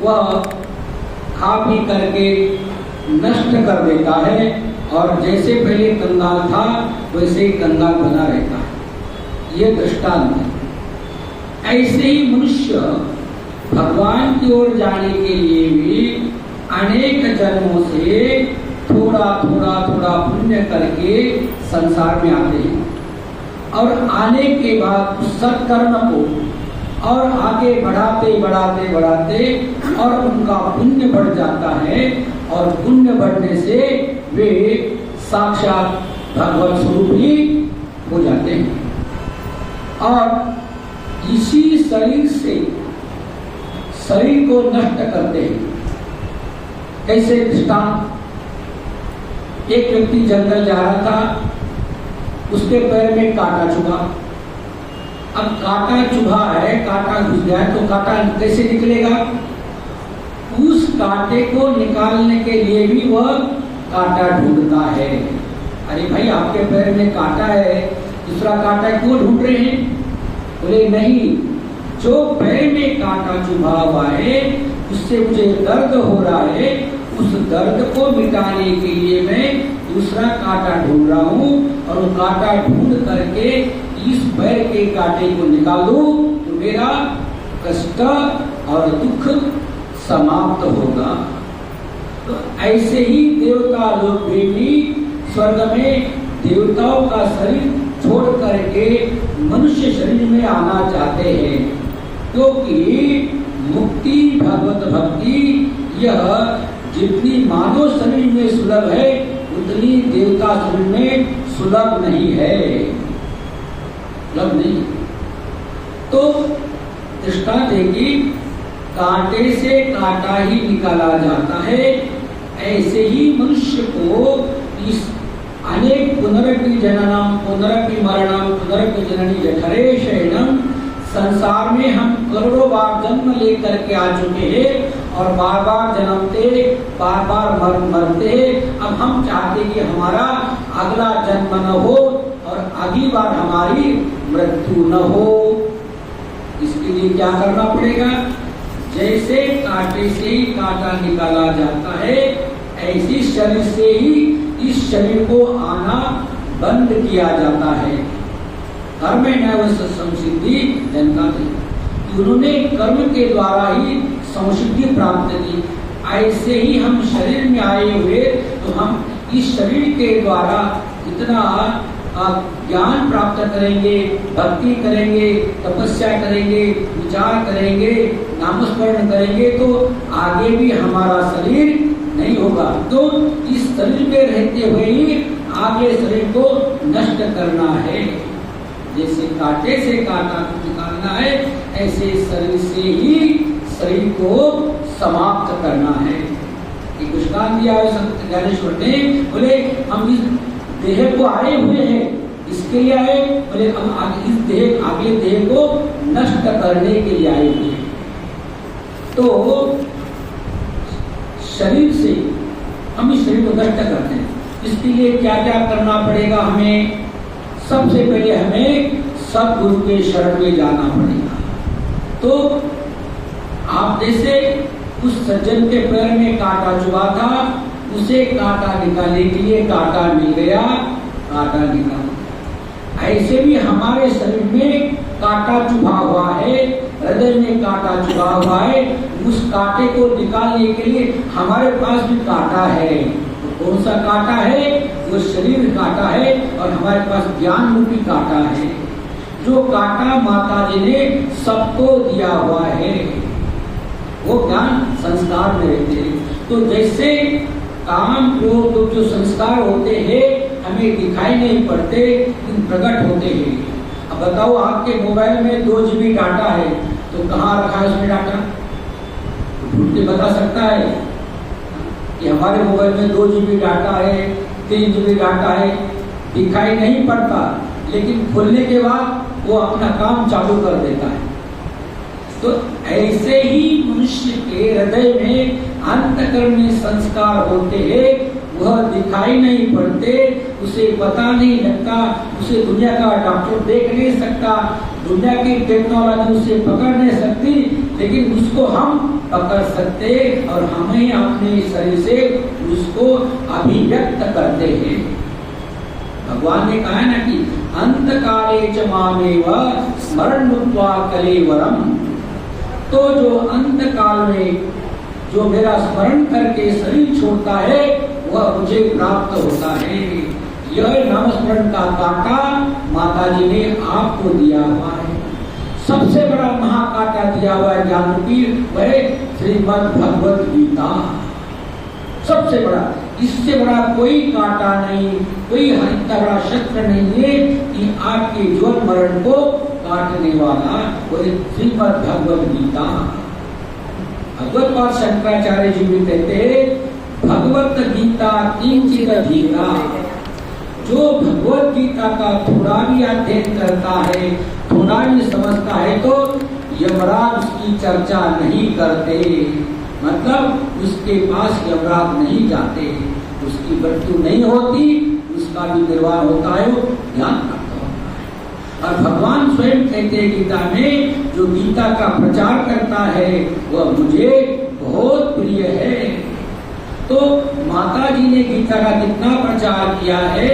वह खा पी करके नष्ट कर देता है और जैसे पहले कंगाल था वैसे ही कंगाल बना रहता है। ये दृष्टांत है। ऐसे ही मनुष्य भगवान की ओर जाने के लिए भी अनेक जन्मों से थोड़ा थोड़ा थोड़ा पुण्य करके संसार में आते हैं और आने के बाद उस सत्कर्म को और आगे बढ़ाते बढ़ाते बढ़ाते और उनका पुण्य बढ़ जाता है और पुण्य बढ़ने से वे साक्षात भगवत स्वरूप ही हो जाते हैं और इसी शरीर से शरीर को नष्ट करते हैं। कैसे? दृष्टांत, एक व्यक्ति जंगल जा रहा था, उसके पैर में कांटा चुभा। अब कांटा चुभा है, कांटा घुस गया है, तो कांटा कैसे निकलेगा? उस कांटे को निकालने के लिए भी वह कांटा ढूंढता है। अरे भाई, आपके पैर में कांटा है, दूसरा कांटा क्यों ढूंढ रहे हैं? बोले नहीं, जो पैर में कांटा चुभा हुआ है उससे मुझे दर्द हो रहा है, उस दर्द को मिटाने के लिए मैं दूसरा कांटा ढूंढ रहा हूँ और वो कांटा ढूंढ करके इस पैर के कांटे को निकाल दूं तो मेरा कष्ट और दुख समाप्त होगा। तो ऐसे ही देवता लोग भी स्वर्ग में देवताओं का शरीर छोड़ करके मनुष्य शरीर में आना चाहते हैं, क्योंकि मुक्ति भगवत भक्ति यह जितनी मानव शरीर में सुलभ है उतनी देवता शरीर में सुलभ नहीं है, सुलभ नहीं। तो दृष्टांत है कि कांटे से कांटा ही निकाला जाता है। ऐसे ही मनुष्य को इस अनेक पुनरपि जननम पुनरपि मरणम पुनरपि जननी जठरे शयनम, संसार में हम करोड़ों बार जन्म लेकर के आ चुके हैं और बार बार जन्मते बार बार मरते। अब हम चाहते कि हमारा अगला जन्म न हो और अगली बार हमारी मृत्यु न हो। इसके लिए क्या करना पड़ेगा? जैसे कांटे से ही कांटा निकाला जाता है, ऐसी शरीर से ही इस शरीर को आना बंद किया जाता है। कर्म नैव संसिद्धि जनता थी, उन्होंने कर्म के द्वारा ही संसिद्धि प्राप्त की। ऐसे ही हम शरीर में आए हुए तो हम इस शरीर के द्वारा इतना ज्ञान प्राप्त करेंगे, भक्ति करेंगे, तपस्या करेंगे, विचार करेंगे, नामस्मरण करेंगे तो आगे भी हमारा शरीर नहीं होगा। तो इस शरीर में रहते हुए ही आगे शरीर को नष्ट करना है। जैसे कांटे से कांटा निकालना है, ऐसे शरीर से ही शरीर को समाप्त करना है। एक दृष्टांत दिया है संत ज्ञानेश्वर ने, बोले हम इस देह को आए हुए हैं, इसके लिए आए, बोले हम इस देह अगले देह को नष्ट करने के लिए आए हुए हैं। तो शरीर से हम इस शरीर को नष्ट करते हैं, इसके लिए क्या क्या करना पड़ेगा हमें? सबसे पहले हमें सद्गुरु के शरण में जाना पड़ेगा। तो आप जैसे उस सज्जन के पैर में कांटा चुभा था, उसे कांटा निकालने के लिए कांटा मिल गया, कांटा निकाला। ऐसे भी हमारे शरीर में कांटा चुभा हुआ है, हृदय में कांटा चुभा हुआ है, उस कांटे को निकालने के लिए हमारे पास भी कांटा है। तो कौन सा कांटा है? वो शरीर कांटा है और हमारे पास ज्ञान रूपी कांटा है, जो कांटा माता जी ने सबको दिया हुआ है। वो ज्ञान संस्कार में रहते हैं। तो जैसे काम क्रोध जो संस्कार होते हैं हमें दिखाई नहीं पड़ते, लेकिन प्रकट होते हैं। अब बताओ, आपके मोबाइल में 2 GB डाटा है, तो कहाँ रखा है उसमें डाटा? ढूंढ के बता सकता है कि हमारे मोबाइल में 2 GB डाटा है, 3 GB डाटा है? दिखाई नहीं पड़ता, लेकिन खोलने के बाद वो अपना काम चालू कर देता है। तो ऐसे ही मनुष्य के हृदय में अंतःकरण में संस्कार होते हैं, वह दिखाई नहीं पड़ते, उसे पता नहीं लगता, उसे दुनिया का डॉक्टर देख नहीं सकता, दुनिया की टेक्नोलॉजी उसे पकड़ नहीं सकती, लेकिन उसको हम पकड़ सकते और हमें अपने शरीर से उसको अभिव्यक्त करते हैं। भगवान ने कहा ना कि अंत काले च मामेव स्मरण मुक्त्वा कलेवरम, तो जो अंत काल में जो मेरा स्मरण करके शरीर छोड़ता है वह मुझे प्राप्त होता है। यह नामस्मरण का कांटा माता जी ने आपको दिया हुआ है। सबसे बड़ा महाकांटा दिया हुआ है ज्ञान रूपी, वह श्रीमद् भगवत गीता। सबसे बड़ा, इससे बड़ा कोई कांटा नहीं, कोई इतना बड़ा शस्त्र नहीं है कि आपके जीवन मरण को काटने वाला, वह श्रीमद् भगवत गीता। भगवत पाद शंकराचार्य जी भी कहते हैं भगवत गीता किंचित धीरा, जो भगवत गीता का थोड़ा भी अध्ययन करता है, थोड़ा भी समझता है, तो यमराज उसकी चर्चा नहीं करते, मतलब उसके पास यमराज नहीं जाते, उसकी मृत्यु नहीं होती, उसका भी निर्वाह होता है, वो ध्यान रखता होता है। और भगवान स्वयं कहते हैं गीता में, जो गीता का प्रचार करता है वह मुझे बहुत प्रिय है। तो माता जी ने गीता का कितना प्रचार किया है,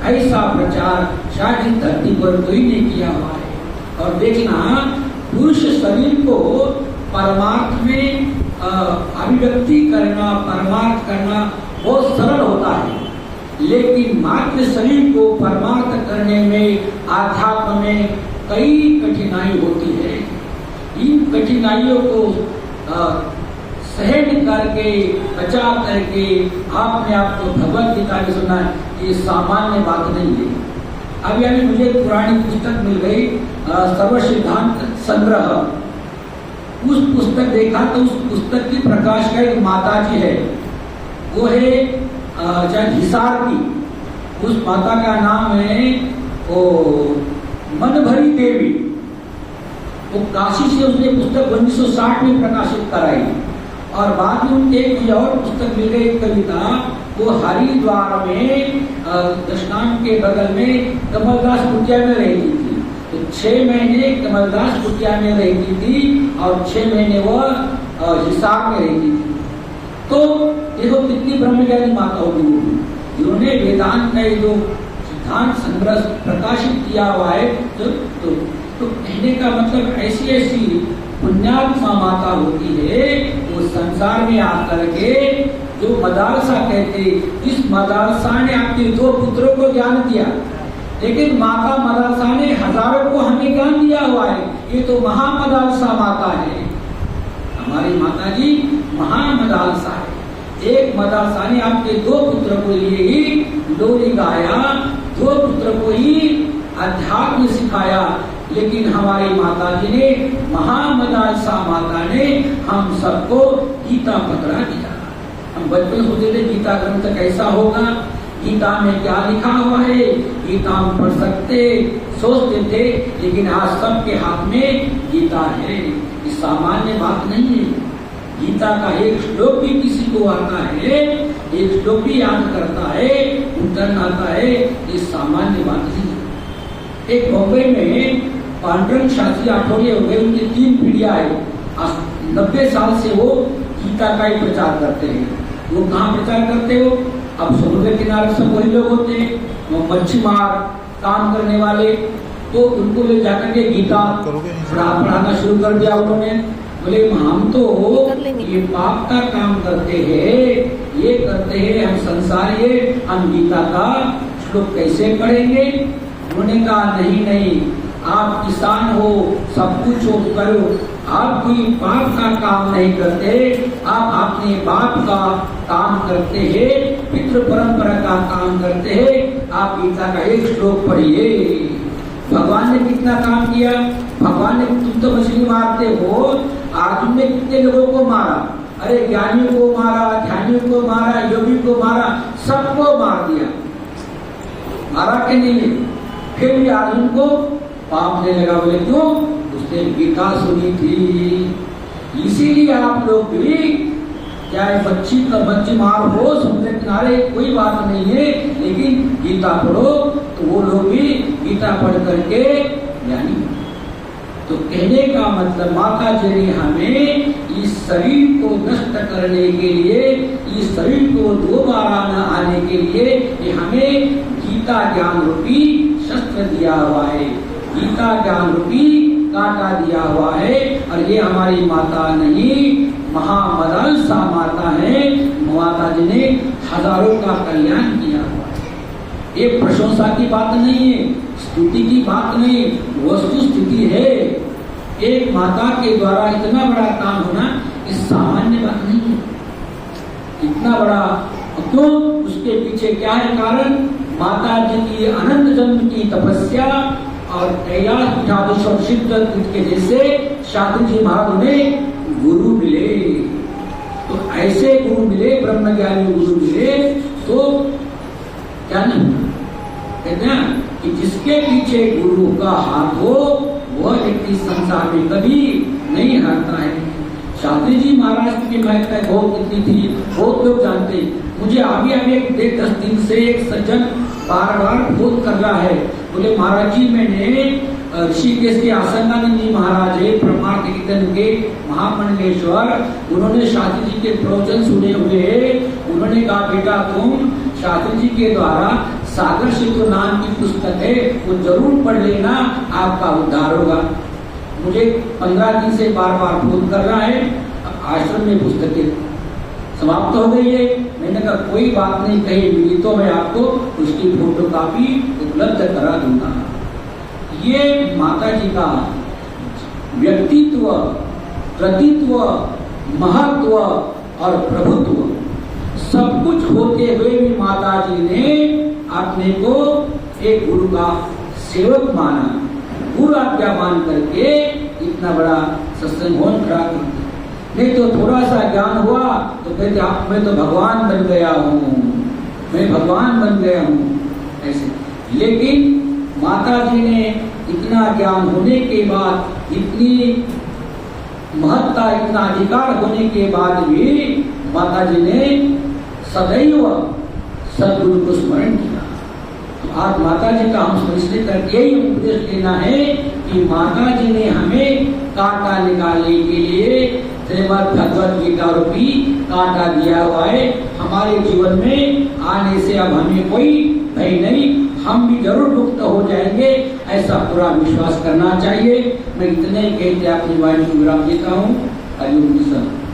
ऐसा प्रचार शायद इस धरती पर कोई नहीं किया हुआ है। और देखना, पुरुष शरीर को परमार्थ में अभिव्यक्ति करना, परमार्थ करना बहुत सरल होता है, लेकिन मात्र शरीर को परमार्थ करने में, आध्यात्म में कई कठिनाई होती है। इन कठिनाइयों को सहन करके, बचा करके आपने आपको भगवत गीता में सुना, ये सामान्य बात नहीं है। अभी अभी मुझे पुरानी पुस्तक मिल गई, सर्व सिद्धांत संग्रह। उस पुस्तक देखा तो उस पुस्तक की प्रकाश का एक माता जी है, वो है हिसार की। उस माता का नाम है वो मनभरी देवी। वो काशी से उसने पुस्तक 1960 में प्रकाशित कराई, और बाद में उनके एक और पुस्तक मिल गई कविता, वो हरिद्वार में दशनाम के बगल में कमलदास कुटिया में रहती थी। तो 6 महीने कमलदास कुटिया में रहती थी और 6 महीने वह हिसार में रहती थी। तो देखो कितनी ब्रह्मज्ञानी माता होगी वो, जिन्होंने वेदांत का जो सिद्धांत संग्रह प्रकाशित किया हुआ है। तो कहने का मतलब ऐसी ऐसी पुण्यात्मा माता होती है, वो संसार में आकर के जो मदरसा कहते, जिस मदरसा ने आपके 2 पुत्रों को ज्ञान दिया, लेकिन माता मदरसा ने हजारों को हमें ज्ञान दिया हुआ है। ये तो महामदरसा माता है, हमारी माता जी महामदरसा है। एक मदरसा ने आपके 2 पुत्र को लिए ही लोरी गाया, 2 पुत्र को ही अध्यात्म सिखाया, लेकिन हमारी माता जी ने, महामदरसा माता ने हम सबको गीता पकड़ा दिया। हम बचपन सोचते थे गीता ग्रंथ कैसा होगा, गीता में क्या लिखा हुआ है, गीता हम पढ़ सकते सोचते थे, लेकिन आज सबके हाथ में गीता है। ये सामान्य बात नहीं है। गीता का एक श्लोक भी किसी को आता है, एक श्लोक भी याद करता है, उच्चारण आता है, ये सामान्य बात नहीं है। एक बॉम्बे में पांडुरंग शास्त्री आठवले हो गए, उनकी 3 पीढ़ियां है, 90 साल से वो गीता का ही प्रचार करते हैं। वो कहाँ प्रचार करते हो, अब समुद्र किनारे सब वही लोग होते हैं, वो मच्छीमार काम करने वाले, तो उनको ले जाकर के गीता पढ़ाना शुरू कर दिया उन्होंने। बोले हम तो ये पाप का काम करते हैं, ये करते हैं, हम संसारी है, हम गीता का श्लोक कैसे पढ़ेंगे। उन्होंने कहा नहीं, आप किसान हो, सब कुछ हो करो, आप कोई पाप का काम नहीं करते, आप अपने बाप का काम करते हैं, पितृ परंपरा का काम करते हैं। आप गीता का एक श्लोक पढ़िए। भगवान ने कितना काम किया, भगवान ने, तुम तो मछली मारते हो, अर्जुन ने कितने लोगों को मारा, अरे ज्ञानियों को मारा, ध्यानियों को मारा, योगी को मारा, सबको मार दिया, मारा के नहीं। फिर भी अर्जुन को पाप नहीं लगा। बोले क्यों, उसने गीता सुनी थी। इसीलिए आप लोग भी, चाहे मच्छी मार हो समुद्र किनारे, कोई बात नहीं है, लेकिन गीता पढ़ो, तो वो लोग भी गीता पढ़ करके ज्ञानी। तो कहने का मतलब माता जी ने हमें इस शरीर को नष्ट करने के लिए, इस शरीर को दोबारा न आने के लिए ये हमें गीता ज्ञान रूपी शस्त्र दिया हुआ है, गीता ज्ञान रूपी कांटा दिया हुआ है। और ये हमारी माता नहीं, महामदनसा माता है। माता जी ने हजारों का कल्याण किया हुआ है। ये प्रशंसा की बात नहीं है, स्तुति की बात नहीं, वस्तु स्थिति है। एक माता के द्वारा इतना बड़ा काम होना इस सामान्य बात नहीं है। इतना बड़ा क्यों? उसके पीछे क्या है कारण? माता जी की अनंत जन्म की तपस्या और कैलाश पीठाधीश्वर सिद्ध के जैसे शास्त्री जी महाराज ने गुरु मिले। तो ऐसे गुरु मिले, ब्रह्म ज्ञानी गुरु मिले, तो क्या नहीं कहते हैं कि जिसके पीछे गुरु का हाथ हो वह व्यक्ति संसार में कभी नहीं हारता है। शास्त्री जी महाराज की महत्ता बहुत कितनी थी, बहुत लोग जानते। मुझे अभी 10 दिन से एक सज्जन बार बार फोन कर रहा है, बोले महाराज जी मैंने ऋषिकेश के आसंगानंद जी महाराज है, प्रमाण कीर्तन के महामंडलेश्वर, उन्होंने शास्त्री जी के प्रवचन सुने हुए। उन्होंने कहा बेटा तुम शास्त्री जी के द्वारा सागर सेतु नाम की पुस्तक है वो जरूर पढ़ लेना, आपका उद्धार होगा। मुझे 15 दिन से बार बार फोन कर रहा है। आश्रम में पुस्तकें समाप्त हो गई है। मैंने कहा कोई बात नहीं, कहीं मिली तो मैं आपको उसकी फोटो कॉपी उपलब्ध करा दूंगा। ये माता जी का व्यक्तित्व, प्रतित्व, महत्व और प्रभुत्व सब कुछ होते हुए भी माता जी ने अपने को एक गुरु का सेवक माना, गुरु आज्ञा मान करके इतना बड़ा सत्संग होन खड़ा कर दिया। नहीं तो थोड़ा सा ज्ञान हुआ तो कहते आप मैं तो भगवान बन गया हूँ, मैं भगवान बन गया हूँ ऐसे। लेकिन माता जी ने इतना ज्ञान होने के बाद, इतनी महत्ता, इतना अधिकार होने के बाद भी माता जी ने सदैव सदगुरु को स्मरण किया। तो आज माता जी का हम स्मरण करके यही उपदेश लेना है कि माता जी ने हमें कांटा निकालने के लिए श्रीमद् भगवद गीता रूपी कांटा दिया हुआ है। हमारे जीवन में आने से अब हमें कोई भय नहीं, हम भी जरूर मुक्त हो जाएंगे, ऐसा पूरा विश्वास करना चाहिए। मैं इतने कहते अपनी वाणी को विराम देता हूँ। हरिओम।